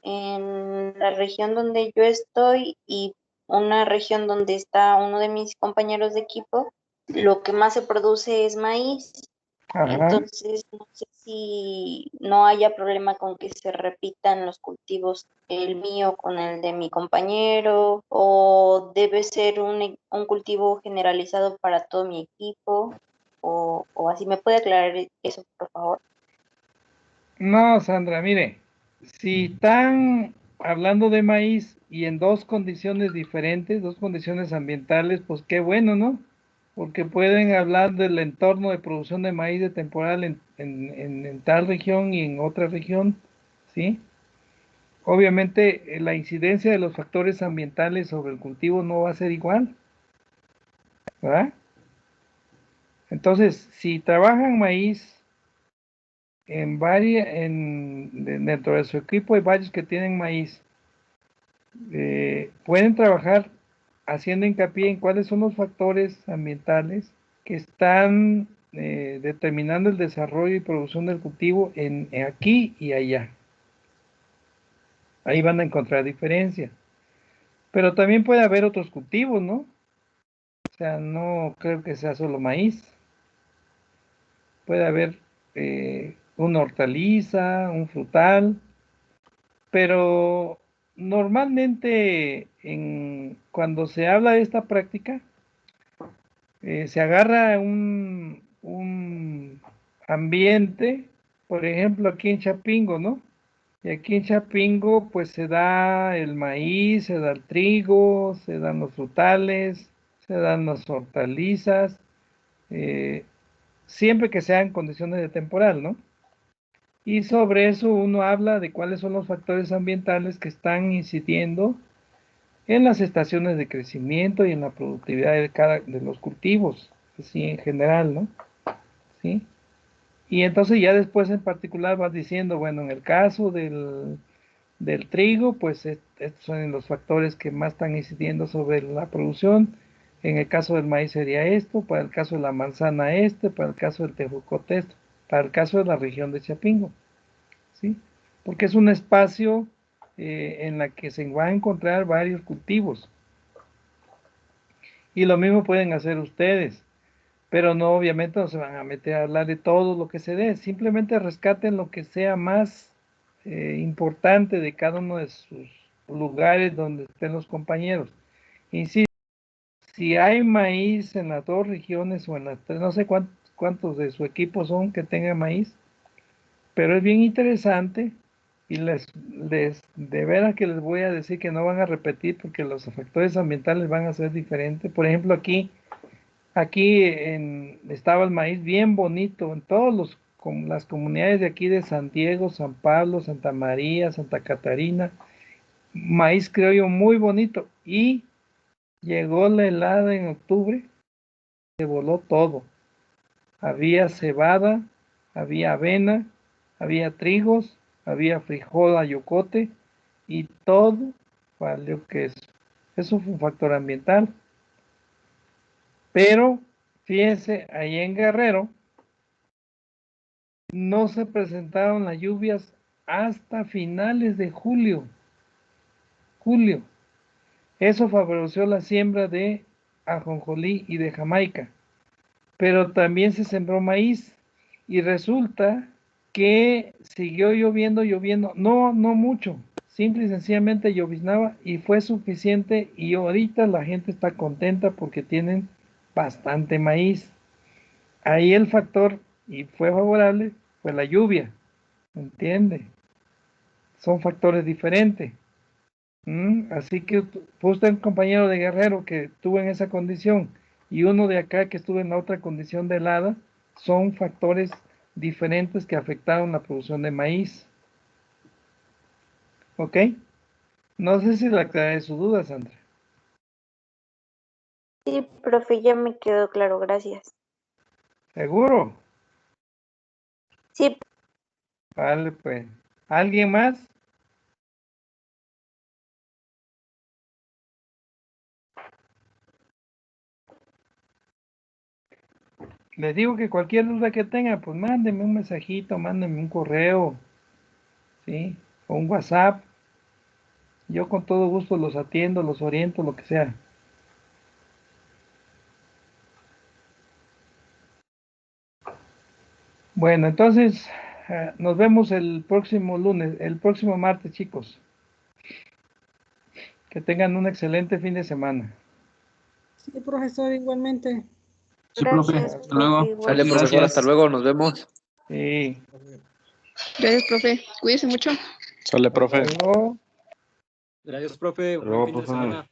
en la región donde yo estoy y una región donde está uno de mis compañeros de equipo, lo que más se produce es maíz. ajá. Entonces, no sé si no haya problema con que se repitan los cultivos, el mío con el de mi compañero, o debe ser un cultivo generalizado para todo mi equipo, o así. ¿Me puede aclarar eso, por favor? No, Sandra, mire, si están hablando de maíz y en dos condiciones diferentes, dos condiciones ambientales, pues qué bueno, ¿no? Porque pueden hablar del entorno de producción de maíz de temporal en tal región y en otra región, ¿sí? Obviamente, la incidencia de los factores ambientales sobre el cultivo no va a ser igual, ¿verdad? Entonces, si trabajan maíz dentro de su equipo hay varios que tienen maíz. Pueden trabajar haciendo hincapié en cuáles son los factores ambientales que están determinando el desarrollo y producción del cultivo en aquí y allá. Ahí van a encontrar diferencia. Pero también puede haber otros cultivos, ¿no? O sea, no creo que sea solo maíz. Puede haber una hortaliza, un frutal, pero normalmente cuando se habla de esta práctica, se agarra un ambiente, por ejemplo aquí en Chapingo, ¿no? Y aquí en Chapingo pues se da el maíz, se da el trigo, se dan los frutales, se dan las hortalizas, eh, siempre que sean condiciones de temporal, ¿no? Y sobre eso uno habla de cuáles son los factores ambientales que están incidiendo en las estaciones de crecimiento y en la productividad de los cultivos, así en general, ¿no? ¿Sí? Y entonces ya después en particular vas diciendo, bueno, en el caso del trigo, pues estos son los factores que más están incidiendo sobre la producción. En el caso del maíz sería esto, para el caso de la manzana para el caso del tejocote esto, para el caso de la región de Chapingo, ¿sí? Porque es un espacio en la que se van a encontrar varios cultivos. Y lo mismo pueden hacer ustedes, pero no, obviamente no se van a meter a hablar de todo lo que se dé, simplemente rescaten lo que sea más importante de cada uno de sus lugares donde estén los compañeros. Insisto, si hay maíz en las dos regiones o en las tres, no sé cuántos de su equipo son que tengan maíz, pero es bien interesante y de veras que les voy a decir que no van a repetir porque los factores ambientales van a ser diferentes. Por ejemplo, aquí estaba el maíz bien bonito en las comunidades de aquí de San Diego, San Pablo, Santa María, Santa Catarina, maíz criollo muy bonito. Y llegó la helada en octubre, se voló todo. Había cebada, había avena, había trigos, había frijol, ayocote y todo valió queso. Eso fue un factor ambiental. Pero fíjense, ahí en Guerrero no se presentaron las lluvias hasta finales de julio. Julio. Eso favoreció la siembra de ajonjolí y de Jamaica. Pero también se sembró maíz. Y resulta que siguió lloviendo. No, no mucho. Simple y sencillamente lloviznaba y fue suficiente. Y ahorita la gente está contenta porque tienen bastante maíz. Ahí el factor, y fue favorable, fue la lluvia. ¿Entiende? Son factores diferentes. Así que usted un compañero de Guerrero que estuvo en esa condición y uno de acá que estuvo en la otra condición de helada, son factores diferentes que afectaron la producción de maíz. ¿Ok? No sé si le aclaré su duda, Sandra. Sí, profe, ya me quedó claro, gracias. ¿Seguro? Sí, Vale, pues. ¿Alguien más? Les digo que cualquier duda que tenga, pues mándenme un mensajito, mándenme un correo, ¿sí? O un WhatsApp. Yo con todo gusto los atiendo, los oriento, lo que sea. Bueno, entonces nos vemos el próximo lunes, el próximo martes, chicos. Que tengan un excelente fin de semana. Sí, profesor, igualmente. Sí, profe. Gracias, Hasta luego. profe, igual. Sale, profesor, Gracias. hasta luego, nos vemos. Sí. Gracias, profe. Cuídese mucho. Sale, profe. Hasta luego. Gracias, profe. Hasta luego, Buen fin de profe. semana.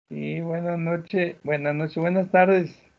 Sí, buenas noches, buenas tardes.